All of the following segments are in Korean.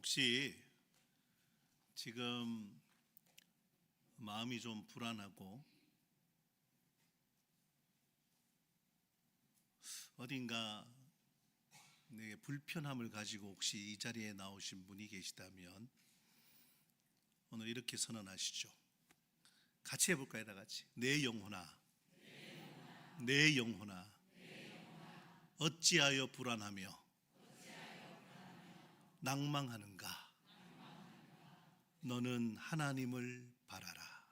혹시 지금 마음이 좀 불안하고 어딘가 내게 불편함을 가지고 혹시 이 자리에 나오신 분이 계시다면 오늘 이렇게 선언하시죠. 같이 해볼까요? 다 같이. 내 영혼아, 내 영혼아, 어찌하여 불안하며 낭망하는가? 너는 하나님을 바라라.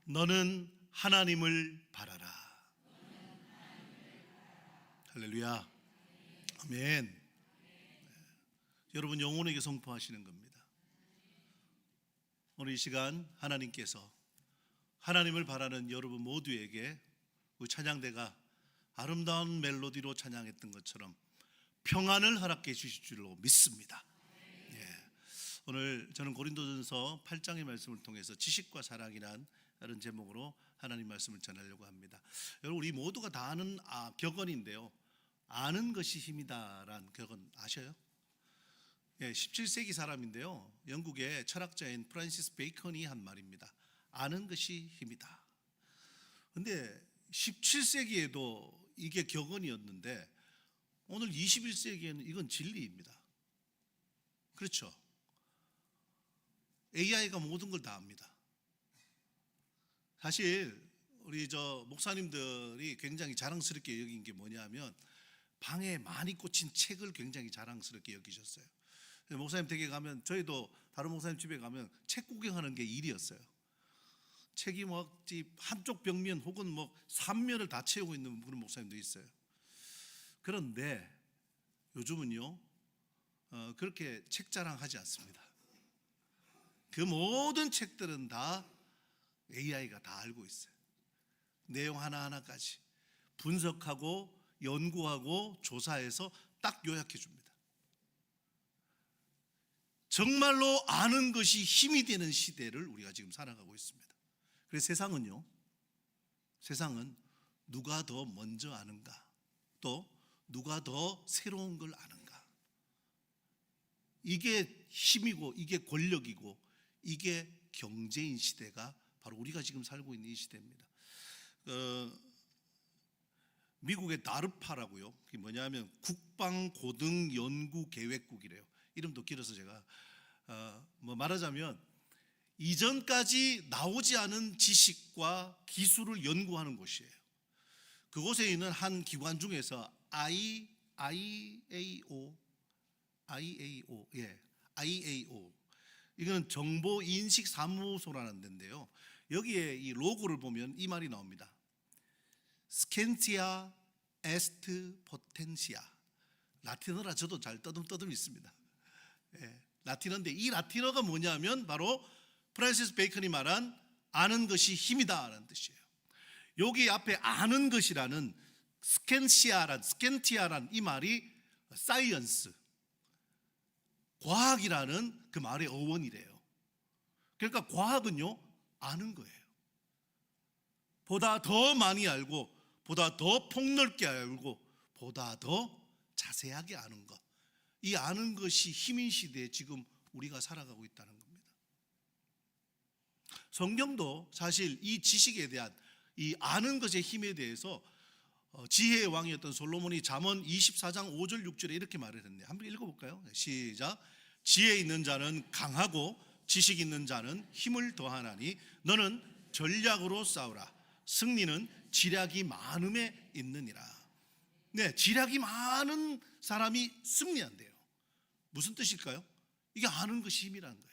너는 하나님을 바라라. 할렐루야. 아멘. 네. 여러분 영혼에게 선포하시는 겁니다. 오늘 이 시간 하나님께서 하나님을 바라는 여러분 모두에게 우리 찬양대가 아름다운 멜로디로 찬양했던 것처럼 평안을 허락해 주실 줄로 믿습니다. 예. 오늘 저는 고린도전서 8장의 말씀을 통해서 지식과 사랑이란 다른 제목으로 하나님 말씀을 전하려고 합니다. 여러분 우리 모두가 다 아는 격언인데요. 아는 것이 힘이다라는 격언 아셔요? 예, 17세기 사람인데요. 영국의 철학자인 프란시스 베이컨이 한 말입니다. 아는 것이 힘이다. 근데 17세기에도 이게 격언이었는데 오늘 21세기에는 이건 진리입니다. 그렇죠? AI가 모든 걸 다 압니다. 사실 우리 목사님들이 굉장히 자랑스럽게 여긴 게 뭐냐면 방에 많이 꽂힌 책을 굉장히 자랑스럽게 여기셨어요. 목사님 댁에 가면 저희도 다른 목사님 집에 가면 책 구경하는 게 일이었어요. 책이 집 한쪽 벽면 혹은 3면을 다 채우고 있는 그런 목사님도 있어요. 그런데 요즘은요 그렇게 책 자랑하지 않습니다. 그 모든 책들은 다 AI가 다 알고 있어요. 내용 하나하나까지 분석하고 연구하고 조사해서 딱 요약해 줍니다. 정말로 아는 것이 힘이 되는 시대를 우리가 지금 살아가고 있습니다. 그래서 세상은 누가 더 먼저 아는가, 또 누가 더 새로운 걸 아는가, 이게 힘이고 이게 권력이고 이게 경제인 시대가 바로 우리가 지금 살고 있는 이 시대입니다. 미국의 나르파라고요. 그게 뭐냐면 국방고등연구계획국이래요. 이름도 길어서 제가 말하자면 이전까지 나오지 않은 지식과 기술을 연구하는 곳이에요. 그곳에 있는 한 기관 중에서 IAO 이거는 정보인식사무소라는 데인데요. 여기에 이 로고를 보면 이 말이 나옵니다. 스캔티아 에스트 포텐시아. 라틴어라 저도 잘 떠듬떠듬 있습니다. 예, 라틴어인데 이 라틴어가 뭐냐면 바로 프란시스 베이컨이 말한 아는 것이 힘이다라는 뜻이에요. 여기 앞에 아는 것이라는 스캔티아란 이 말이 사이언스, 과학이라는 그 말의 어원이래요. 그러니까 과학은요 아는 거예요. 보다 더 많이 알고 보다 더 폭넓게 알고 보다 더 자세하게 아는 것, 이 아는 것이 힘인 시대에 지금 우리가 살아가고 있다는 겁니다. 성경도 사실 이 지식에 대한 이 아는 것의 힘에 대해서 지혜의 왕이었던 솔로몬이 잠언 24장 5절 6절에 이렇게 말을 했네요. 한번 읽어볼까요? 시작. 지혜 있는 자는 강하고 지식 있는 자는 힘을 더하나니 너는 전략으로 싸우라. 승리는 지략이 많음에 있느니라. 네, 지략이 많은 사람이 승리한대요. 무슨 뜻일까요? 이게 아는 것이 힘이라는 거예요.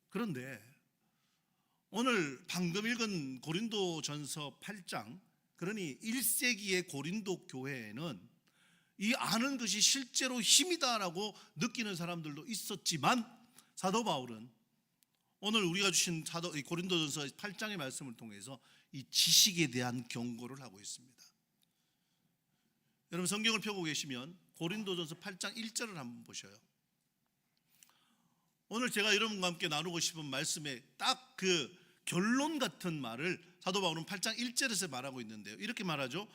그런데 오늘 방금 읽은 고린도전서 8장, 그러니 1세기의 고린도 교회에는 이 아는 것이 실제로 힘이다라고 느끼는 사람들도 있었지만 사도 바울은 오늘 우리가 주신 고린도전서 8장의 말씀을 통해서 이 지식에 대한 경고를 하고 있습니다. 여러분 성경을 펴고 계시면 고린도전서 8장 1절을 한번 보셔요. 오늘 제가 여러분과 함께 나누고 싶은 말씀에 딱 그 결론 같은 말을 사도 바울은 8장 1절에서 말하고 있는데요. 이렇게 말하죠.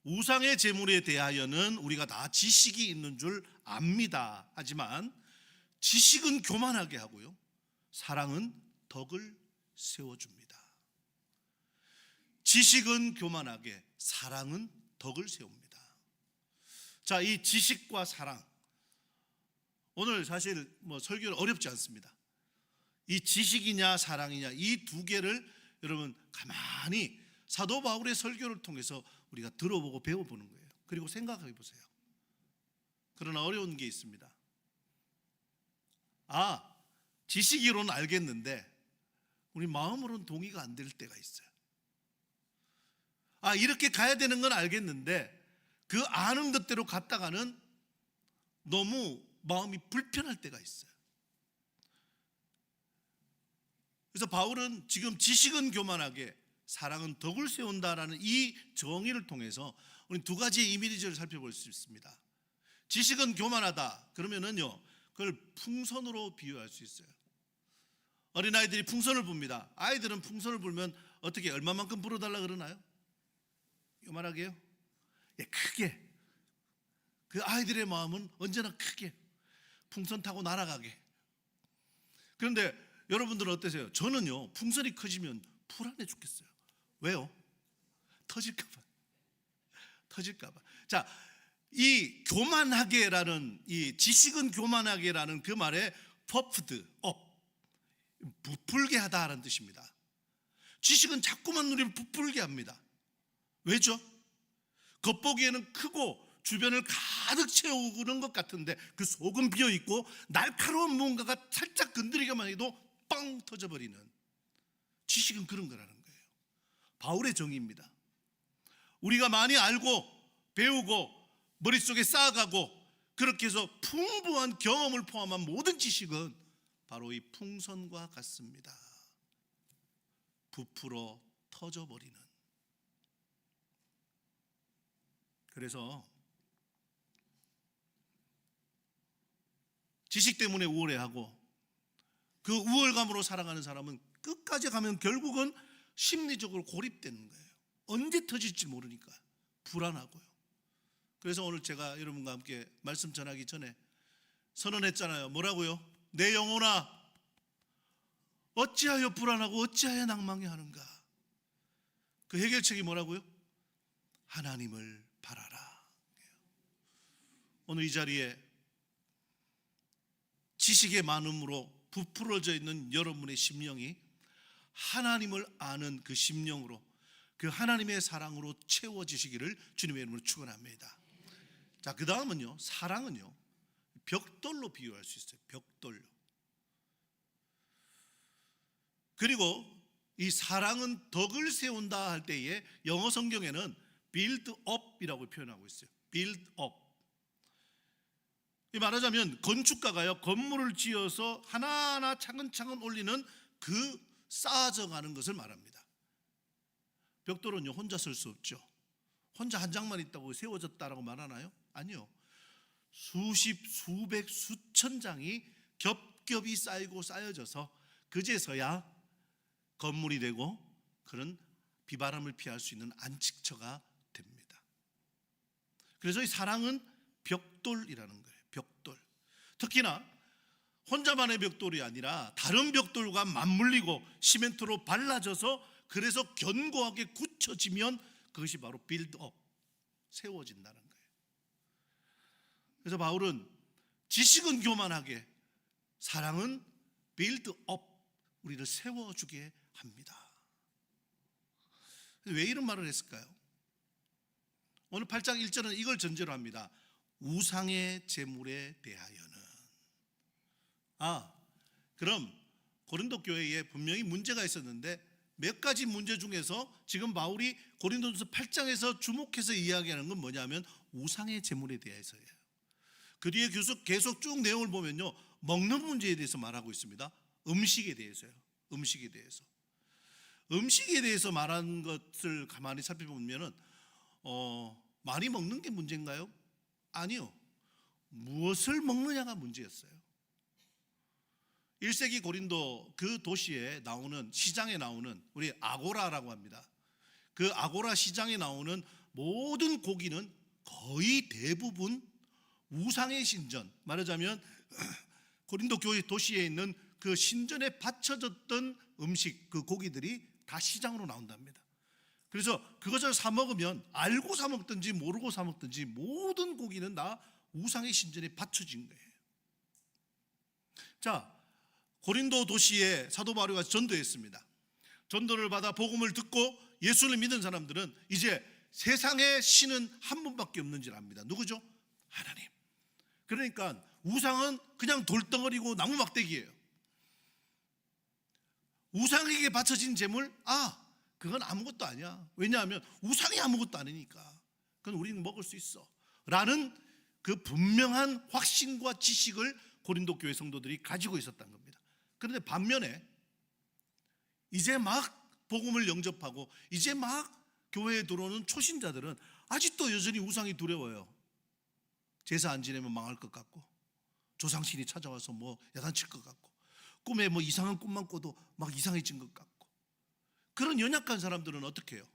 우상의 제물에 대하여는 우리가 다 지식이 있는 줄 압니다. 하지만 지식은 교만하게 하고요, 사랑은 덕을 세워줍니다. 지식은 교만하게, 사랑은 덕을 세웁니다. 자, 이 지식과 사랑, 오늘 사실 설교는 어렵지 않습니다. 이 지식이냐 사랑이냐, 이 두 개를 여러분 가만히 사도 바울의 설교를 통해서 우리가 들어보고 배워보는 거예요. 그리고 생각해 보세요. 그러나 어려운 게 있습니다. 지식으로는 알겠는데 우리 마음으로는 동의가 안 될 때가 있어요. 이렇게 가야 되는 건 알겠는데 그 아는 것대로 갔다가는 너무 마음이 불편할 때가 있어요. 그래서 바울은 지금 지식은 교만하게, 사랑은 덕을 세운다라는 이 정의를 통해서 우리 두 가지의 이미지를 살펴볼 수 있습니다. 지식은 교만하다 그러면은요, 그걸 풍선으로 비유할 수 있어요. 어린아이들이 풍선을 붑니다. 아이들은 풍선을 불면 어떻게, 얼마만큼 불어달라 그러나요? 요만하게요? 크게. 그 아이들의 마음은 언제나 크게, 풍선 타고 날아가게. 그런데 여러분들은 어떠세요? 저는요, 풍선이 커지면 불안해 죽겠어요. 왜요? 터질까봐. 자, 이 교만하게라는, 이 지식은 교만하게라는 그 말에 puffed up, 부풀게 하다라는 뜻입니다. 지식은 자꾸만 우리를 부풀게 합니다. 왜죠? 겉보기에는 크고 주변을 가득 채우는 것 같은데 그 속은 비어있고 날카로운 무언가가 살짝 건드리기만 해도 빵 터져버리는, 지식은 그런 거라는 거예요. 바울의 정의입니다. 우리가 많이 알고 배우고 머릿속에 쌓아가고 그렇게 해서 풍부한 경험을 포함한 모든 지식은 바로 이 풍선과 같습니다. 부풀어 터져버리는. 그래서 지식 때문에 우월해하고 그 우월감으로 살아가는 사람은 끝까지 가면 결국은 심리적으로 고립되는 거예요. 언제 터질지 모르니까 불안하고요. 그래서 오늘 제가 여러분과 함께 말씀 전하기 전에 선언했잖아요. 뭐라고요? 내 영혼아, 어찌하여 불안하고 어찌하여 낭망해 하는가? 그 해결책이 뭐라고요? 하나님을 바라라. 오늘 이 자리에 지식의 많음으로 부풀어져 있는 여러분의 심령이 하나님을 아는 그 심령으로, 그 하나님의 사랑으로 채워지시기를 주님의 이름으로 축원합니다. 자, 그 다음은요, 사랑은요, 벽돌로 비유할 수 있어요. 벽돌로. 그리고 이 사랑은 덕을 세운다 할 때에 영어 성경에는 build up이라고 표현하고 있어요. build up. 말하자면 건축가가요, 건물을 지어서 하나하나 차근차근 올리는 그 쌓아져가는 것을 말합니다. 벽돌은요, 혼자 설 수 없죠. 혼자 한 장만 있다고 세워졌다라고 말하나요? 아니요. 수십, 수백, 수천 장이 겹겹이 쌓이고 쌓여져서 그제서야 건물이 되고 그런 비바람을 피할 수 있는 안식처가 됩니다. 그래서 이 사랑은 벽돌이라는 거예요. 벽돌. 특히나 혼자만의 벽돌이 아니라 다른 벽돌과 맞물리고 시멘트로 발라져서 그래서 견고하게 굳혀지면 그것이 바로 build up, 세워진다는 거예요. 그래서 바울은 지식은 교만하게, 사랑은 build up, 우리를 세워주게 합니다. 왜 이런 말을 했을까요? 오늘 8장 1절은 이걸 전제로 합니다. 우상의 제물에 대하여는. 그럼 고린도 교회에 분명히 문제가 있었는데 몇 가지 문제 중에서 지금 바울이 고린도전서 8장에서 주목해서 이야기하는 건 뭐냐면 우상의 제물에 대해서예요. 그 뒤에 계속 쭉 내용을 보면요, 먹는 문제에 대해서 말하고 있습니다. 음식에 대해서요. 음식에 대해서 말한 것을 가만히 살펴보면은 많이 먹는 게 문제인가요? 아니요. 무엇을 먹느냐가 문제였어요. 1세기 고린도 그 도시에 나오는, 시장에 나오는, 우리 아고라라고 합니다. 그 아고라 시장에 나오는 모든 고기는 거의 대부분 우상의 신전, 말하자면 고린도 교회 도시에 있는 그 신전에 바쳐졌던 음식, 그 고기들이 다 시장으로 나온답니다. 그래서 그것을 사 먹으면 알고 사 먹든지 모르고 사 먹든지 모든 고기는 다 우상의 신전에 바쳐진 거예요. 자, 고린도 도시에 사도 바울이 전도했습니다. 전도를 받아 복음을 듣고 예수를 믿은 사람들은 이제 세상에 신은 한 분밖에 없는 줄 압니다. 누구죠? 하나님. 그러니까 우상은 그냥 돌덩어리고 나무 막대기예요. 우상에게 바쳐진 재물, 그건 아무것도 아니야. 왜냐하면 우상이 아무것도 아니니까. 그건 우리는 먹을 수 있어 라는 그 분명한 확신과 지식을 고린도 교회 성도들이 가지고 있었던 겁니다. 그런데 반면에 이제 막 복음을 영접하고 이제 막 교회에 들어오는 초신자들은 아직도 여전히 우상이 두려워요. 제사 안 지내면 망할 것 같고, 조상신이 찾아와서 뭐 야단칠 것 같고, 꿈에 뭐 이상한 꿈만 꿔도 막 이상해진 것 같고, 그런 연약한 사람들은 어떻게 해요?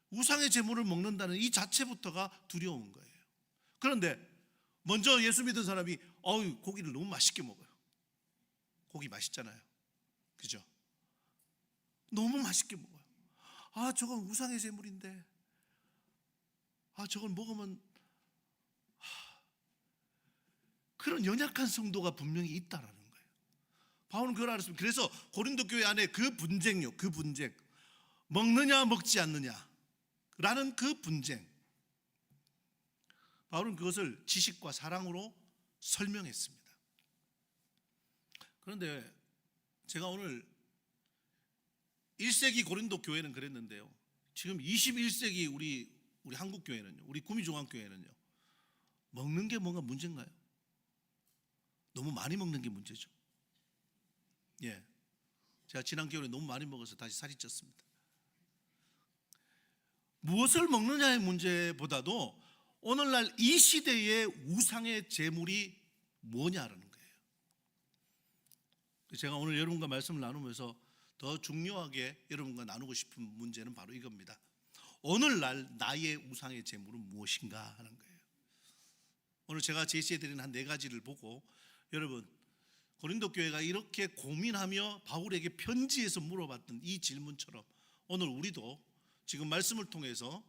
우상의 제물을 먹는다는 이 자체부터가 두려운 거예요. 그런데 먼저 예수 믿은 사람이 고기를 너무 맛있게 먹어요. 고기 맛있잖아요. 그죠? 너무 맛있게 먹어요. 저건 우상의 제물인데, 저걸 먹으면, 그런 연약한 성도가 분명히 있다라는 거예요. 바울은 그걸 알았습니다. 그래서 고린도 교회 안에 그 분쟁, 먹느냐 먹지 않느냐라는 그 분쟁, 바울은 그것을 지식과 사랑으로 설명했습니다. 그런데 제가 오늘 1세기 고린도 교회는 그랬는데요, 지금 21세기 우리 한국 교회는요, 우리 구미종합교회는요, 먹는 게 뭔가 문제인가요? 너무 많이 먹는 게 문제죠. 예, 제가 지난 겨울에 너무 많이 먹어서 다시 살이 쪘습니다. 무엇을 먹느냐의 문제보다도 오늘날 이 시대의 우상의 제물이 뭐냐라는 거예요. 제가 오늘 여러분과 말씀을 나누면서 더 중요하게 여러분과 나누고 싶은 문제는 바로 이겁니다. 오늘날 나의 우상의 제물은 무엇인가 하는 거예요. 오늘 제가 제시해드린 한 4가지를 보고 여러분, 고린도 교회가 이렇게 고민하며 바울에게 편지에서 물어봤던 이 질문처럼 오늘 우리도 지금 말씀을 통해서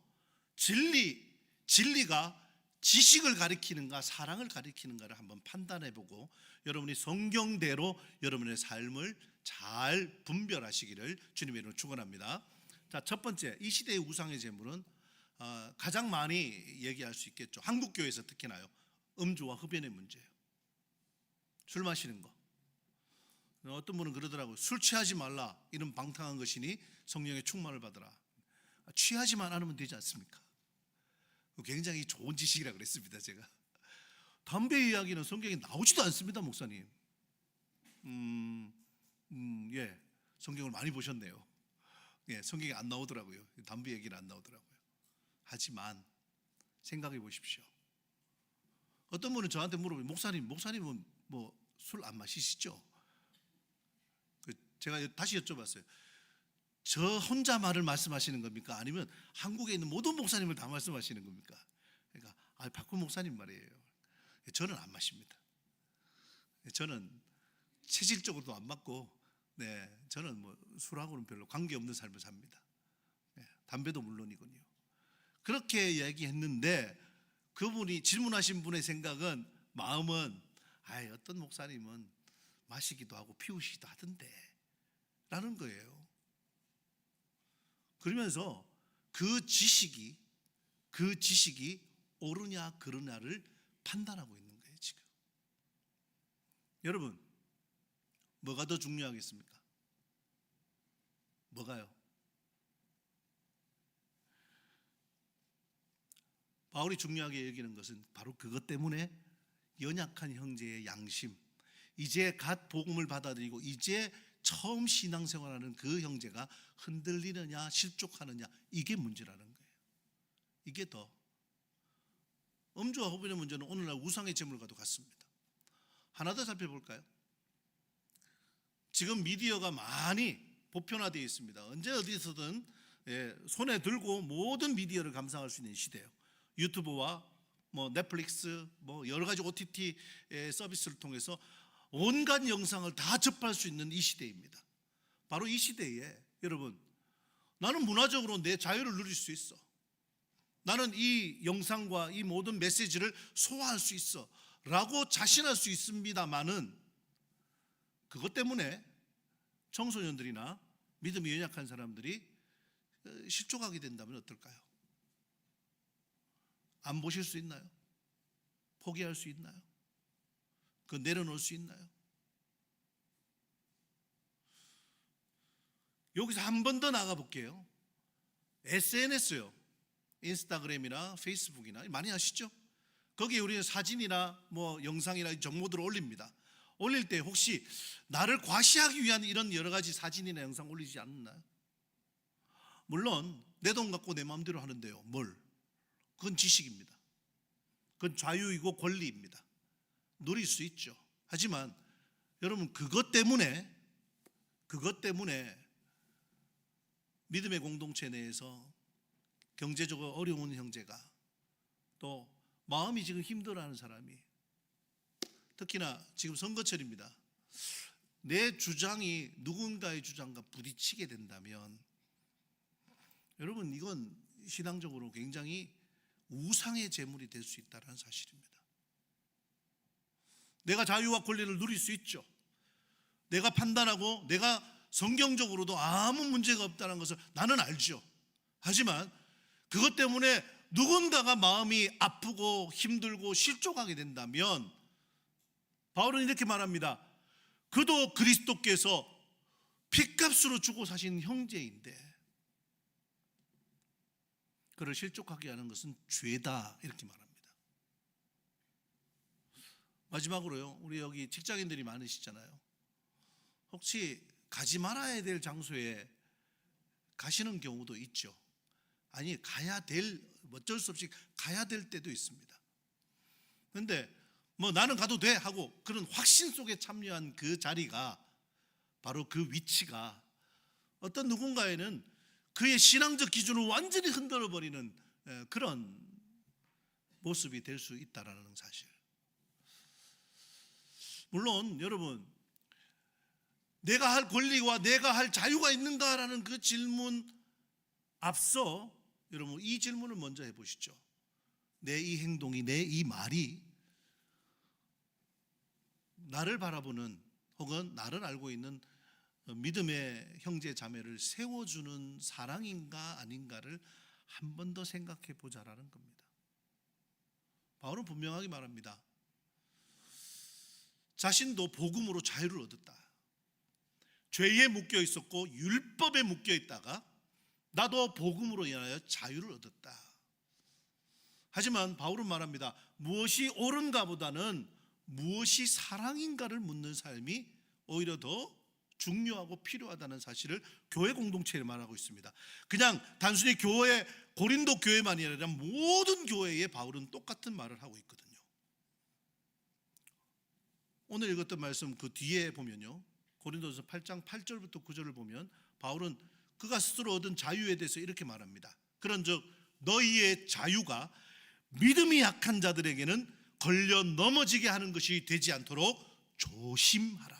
진리가 지식을 가리키는가 사랑을 가리키는가를 한번 판단해보고 여러분이 성경대로 여러분의 삶을 잘 분별하시기를 주님의 이름으로 축원합니다. 자, 첫 번째, 이 시대의 우상의 제물은 가장 많이 얘기할 수 있겠죠. 한국 교회에서 특히나요, 음주와 흡연의 문제예요. 술 마시는 거. 어떤 분은 그러더라고요. 술 취하지 말라, 이런 방탕한 것이니 성령의 충만을 받으라. 취하지만 않으면 되지 않습니까? 굉장히 좋은 지식이라 그랬습니다. 제가 담배 이야기는 성경에 나오지도 않습니다, 목사님. 예, 성경을 많이 보셨네요. 예, 성경에 안 나오더라고요. 담배 얘기는 안 나오더라고요. 하지만 생각해 보십시오. 어떤 분은 저한테 물어보면 목사님은 뭐 술 안 마시시죠? 제가 다시 여쭤봤어요. 저 혼자 말을 말씀하시는 겁니까? 아니면 한국에 있는 모든 목사님을 다 말씀하시는 겁니까? 그러니까 박훈 목사님 말이에요. 저는 안 마십니다. 저는 체질적으로도 안 맞고, 저는 뭐 술하고는 별로 관계없는 삶을 삽니다. 담배도 물론이군요. 그렇게 얘기했는데 그분이 질문하신 분의 생각은, 마음은 어떤 목사님은 마시기도 하고 피우시기도 하던데 라는 거예요. 그러면서 그 지식이 옳으냐 그르냐를 판단하고 있는 거예요, 지금. 여러분, 뭐가 더 중요하겠습니까? 뭐가요? 바울이 중요하게 여기는 것은 바로 그것 때문에 연약한 형제의 양심, 이제 갓 복음을 받아들이고 이제 처음 신앙생활하는 그 형제가 흔들리느냐 실족하느냐, 이게 문제라는 거예요. 이게 더 음주와 흡연의 문제는 오늘날 우상의 제물과도 같습니다. 하나 더 살펴볼까요? 지금 미디어가 많이 보편화되어 있습니다. 언제 어디서든 손에 들고 모든 미디어를 감상할 수 있는 시대예요. 유튜브와 넷플릭스 여러 가지 OTT 서비스를 통해서 온갖 영상을 다 접할 수 있는 이 시대입니다. 바로 이 시대에 여러분, 나는 문화적으로 내 자유를 누릴 수 있어. 나는 이 영상과 이 모든 메시지를 소화할 수 있어 라고 자신할 수 있습니다만은, 그것 때문에 청소년들이나 믿음이 연약한 사람들이 실족하게 된다면 어떨까요? 안 보실 수 있나요? 포기할 수 있나요? 그 내려놓을 수 있나요? 여기서 한 번 더 나가 볼게요. SNS요. 인스타그램이나 페이스북이나 많이 아시죠? 거기에 우리는 사진이나 영상이나 정보들을 올립니다. 올릴 때 혹시 나를 과시하기 위한 이런 여러 가지 사진이나 영상 올리지 않나요? 물론 내 돈 갖고 내 마음대로 하는데요. 그건 지식입니다. 그건 자유이고 권리입니다. 누릴 수 있죠. 하지만 여러분, 그것 때문에 믿음의 공동체 내에서 경제적으로 어려운 형제가, 또 마음이 지금 힘들어하는 사람이, 특히나 지금 선거철입니다. 내 주장이 누군가의 주장과 부딪히게 된다면 여러분, 이건 신앙적으로 굉장히 우상의 제물이 될 수 있다는 사실입니다. 내가 자유와 권리를 누릴 수 있죠. 내가 판단하고 내가 성경적으로도 아무 문제가 없다는 것을 나는 알죠. 하지만 그것 때문에 누군가가 마음이 아프고 힘들고 실족하게 된다면 바울은 이렇게 말합니다. 그도 그리스도께서 핏값으로 주고 사신 형제인데 그를 실족하게 하는 것은 죄다, 이렇게 말합니다. 마지막으로요, 우리 여기 직장인들이 많으시잖아요. 혹시 가지 말아야 될 장소에 가시는 경우도 있죠. 아니, 어쩔 수 없이 가야 될 때도 있습니다. 그런데 나는 가도 돼 하고 그런 확신 속에 참여한 그 자리가, 바로 그 위치가 어떤 누군가에는 그의 신앙적 기준을 완전히 흔들어 버리는 그런 모습이 될 수 있다라는 사실. 물론 여러분, 내가 할 권리와 내가 할 자유가 있는가라는 그 질문 앞서 여러분, 이 질문을 먼저 해보시죠. 내 이 행동이, 내 이 말이 나를 바라보는 혹은 나를 알고 있는 믿음의 형제 자매를 세워주는 사랑인가 아닌가를 한 번 더 생각해 보자라는 겁니다. 바울은 분명하게 말합니다. 자신도 복음으로 자유를 얻었다. 죄에 묶여 있었고 율법에 묶여 있다가 나도 복음으로 인하여 자유를 얻었다. 하지만 바울은 말합니다. 무엇이 옳은가보다는 무엇이 사랑인가를 묻는 삶이 오히려 더 중요하고 필요하다는 사실을 교회 공동체에 말하고 있습니다. 그냥 단순히 고린도 교회만이 아니라 모든 교회에 바울은 똑같은 말을 하고 있거든요. 오늘 읽었던 말씀 그 뒤에 보면요, 고린도서 8장 8절부터 9절을 보면 바울은 그가 스스로 얻은 자유에 대해서 이렇게 말합니다. 그런즉 너희의 자유가 믿음이 약한 자들에게는 걸려 넘어지게 하는 것이 되지 않도록 조심하라.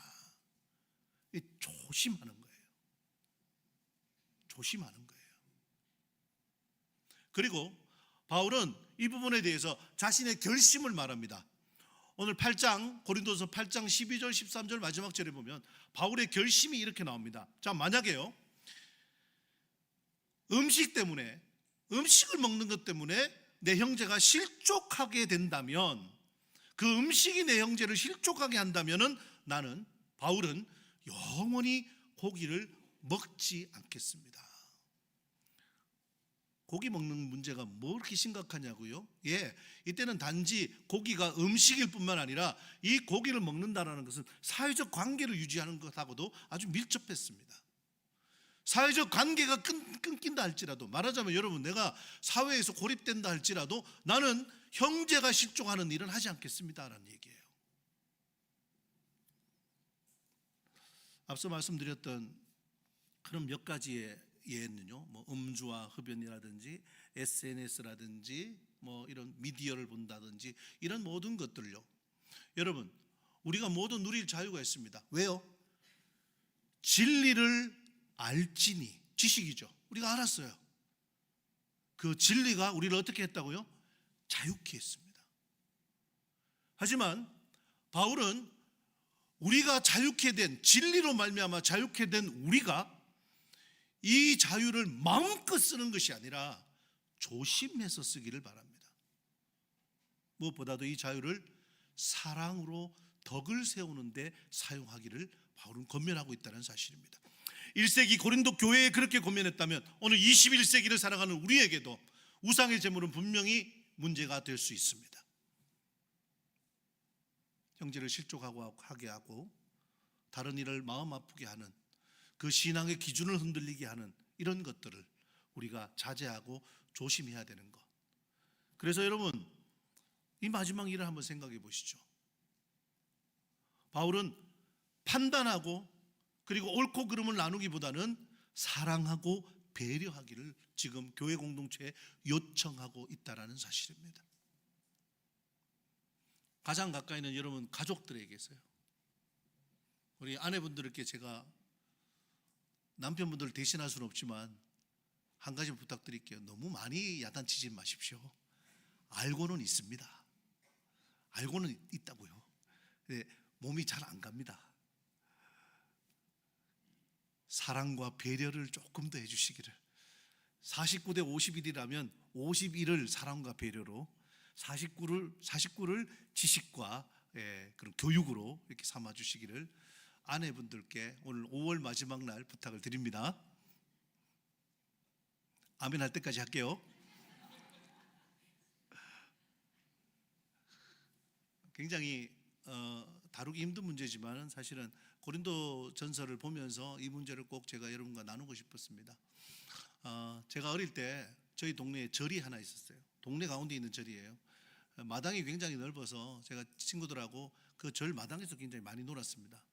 조심하는 거예요. 조심하는 거예요. 그리고 바울은 이 부분에 대해서 자신의 결심을 말합니다. 오늘 고린도서 8장 12절 13절 마지막 절에 보면 바울의 결심이 이렇게 나옵니다. 자, 만약에요, 음식을 먹는 것 때문에 내 형제가 실족하게 된다면, 그 음식이 내 형제를 실족하게 한다면은 바울은 영원히 고기를 먹지 않겠습니다. 고기 먹는 문제가 뭐 그렇게 심각하냐고요? 이때는 단지 고기가 음식일 뿐만 아니라 이 고기를 먹는다라는 것은 사회적 관계를 유지하는 것하고도 아주 밀접했습니다. 사회적 관계가 끊긴다 할지라도, 말하자면 여러분, 내가 사회에서 고립된다 할지라도 나는 형제가 실족하는 일은 하지 않겠습니다라는 얘기예요. 앞서 말씀드렸던 그런 몇 가지의 예는요, 뭐 음주와 흡연이라든지 SNS라든지 뭐 이런 미디어를 본다든지 이런 모든 것들요, 여러분 우리가 모두 누릴 자유가 있습니다. 왜요? 진리를 알지니, 지식이죠. 우리가 알았어요. 그 진리가 우리를 어떻게 했다고요? 자유케 했습니다. 하지만 바울은 우리가 자유케 된, 진리로 말미암아 자유케 된 우리가 이 자유를 마음껏 쓰는 것이 아니라 조심해서 쓰기를 바랍니다. 무엇보다도 이 자유를 사랑으로 덕을 세우는 데 사용하기를 바울은 권면하고 있다는 사실입니다. 1세기 고린도 교회에 그렇게 권면했다면 오늘 21세기를 살아가는 우리에게도 우상의 제물은 분명히 문제가 될 수 있습니다. 형제를 실족하게 하고 다른 이를 마음 아프게 하는, 그 신앙의 기준을 흔들리게 하는 이런 것들을 우리가 자제하고 조심해야 되는 것. 그래서 여러분, 이 마지막 일을 한번 생각해 보시죠. 바울은 판단하고 그리고 옳고 그름을 나누기보다는 사랑하고 배려하기를 지금 교회 공동체에 요청하고 있다는 사실입니다. 가장 가까이 있는 여러분 가족들에게서요, 우리 아내분들께 제가 남편분들을 대신할 수는 없지만 한 가지 부탁드릴게요. 너무 많이 야단치지 마십시오. 알고는 있습니다. 알고는 있다고요. 근데 몸이 잘 안 갑니다. 사랑과 배려를 조금 더 해주시기를. 49대 51이라면 51을 사랑과 배려로, 49를 지식과 그런 교육으로 이렇게 삼아 주시기를 아내분들께 오늘 5월 마지막 날 부탁을 드립니다. 아멘 할 때까지 할게요. 굉장히 다루기 힘든 문제지만 사실은 고린도 전서를 보면서 이 문제를 꼭 제가 여러분과 나누고 싶었습니다. 제가 어릴 때 저희 동네에 절이 하나 있었어요. 동네 가운데 있는 절이에요. 마당이 굉장히 넓어서 제가 친구들하고 그 절 마당에서 굉장히 많이 놀았습니다.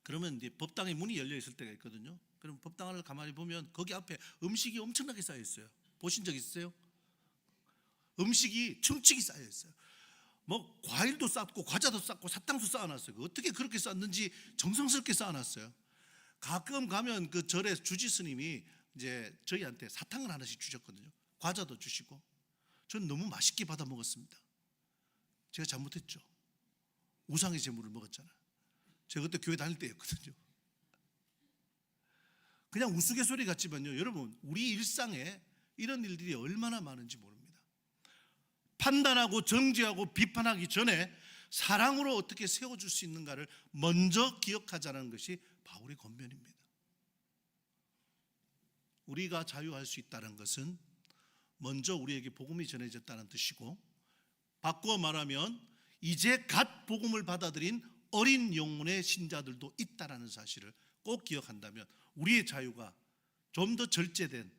그러면 이제 법당에 문이 열려 있을 때가 있거든요. 그럼 법당을 가만히 보면 거기 앞에 음식이 엄청나게 쌓여 있어요. 보신 적 있으세요? 음식이 층층이 쌓여 있어요. 뭐 과일도 쌓고 과자도 쌓고 사탕도 쌓아놨어요. 어떻게 그렇게 쌓는지 정성스럽게 쌓아놨어요. 가끔 가면 그 절의 주지 스님이 이제 저희한테 사탕을 하나씩 주셨거든요. 과자도 주시고. 저는 너무 맛있게 받아 먹었습니다. 제가 잘못했죠. 우상의 제물을 먹었잖아요. 제가 그때 교회 다닐 때였거든요. 그냥 우스갯소리 같지만요, 여러분 우리 일상에 이런 일들이 얼마나 많은지 모릅니다. 판단하고 정죄하고 비판하기 전에 사랑으로 어떻게 세워줄 수 있는가를 먼저 기억하자는 것이 바울의 권면입니다. 우리가 자유할 수 있다는 것은 먼저 우리에게 복음이 전해졌다는 뜻이고, 바꾸어 말하면 이제 갓 복음을 받아들인 어린 영혼의 신자들도 있다는 사실을 꼭 기억한다면 우리의 자유가 좀 더 절제된,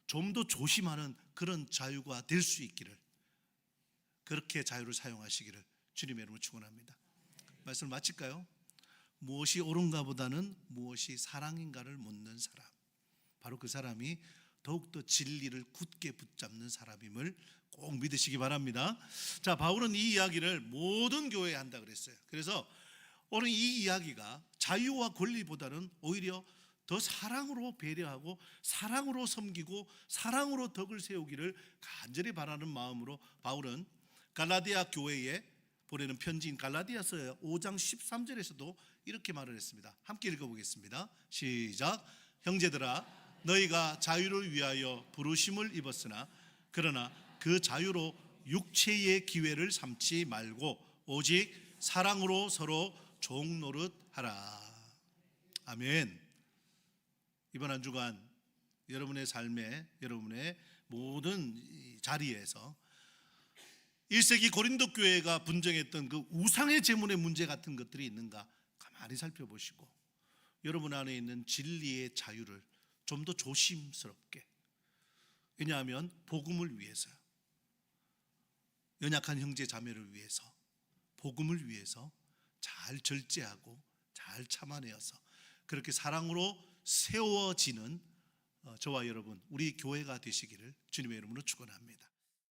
좀 더 조심하는 그런 자유가 될 수 있기를, 그렇게 자유를 사용하시기를 주님의 이름으로 축원합니다. 말씀을 마칠까요? 무엇이 옳은가 보다는 무엇이 사랑인가를 묻는 사람, 바로 그 사람이 더욱더 진리를 굳게 붙잡는 사람임을 꼭 믿으시기 바랍니다. 자, 바울은 이 이야기를 모든 교회에 한다 그랬어요. 그래서 오늘 이 이야기가 자유와 권리보다는 오히려 더 사랑으로 배려하고 사랑으로 섬기고 사랑으로 덕을 세우기를 간절히 바라는 마음으로 바울은 갈라디아 교회에 보내는 편지인 갈라디아서 5장 13절에서도 이렇게 말을 했습니다. 함께 읽어보겠습니다. 시작. 형제들아, 너희가 자유를 위하여 부르심을 입었으나 그러나 그 자유로 육체의 기회를 삼지 말고 오직 사랑으로 서로 종노릇 하라. 아멘. 이번 한 주간 여러분의 삶에, 여러분의 모든 자리에서 1세기 고린도 교회가 분쟁했던 그 우상의 제물의 문제 같은 것들이 있는가 가만히 살펴보시고 여러분 안에 있는 진리의 자유를 좀 더 조심스럽게, 왜냐하면 복음을 위해서요, 연약한 형제 자매를 위해서, 복음을 위해서 잘 절제하고 잘 참아내어서 그렇게 사랑으로 세워지는 저와 여러분, 우리 교회가 되시기를 주님의 이름으로 축원합니다.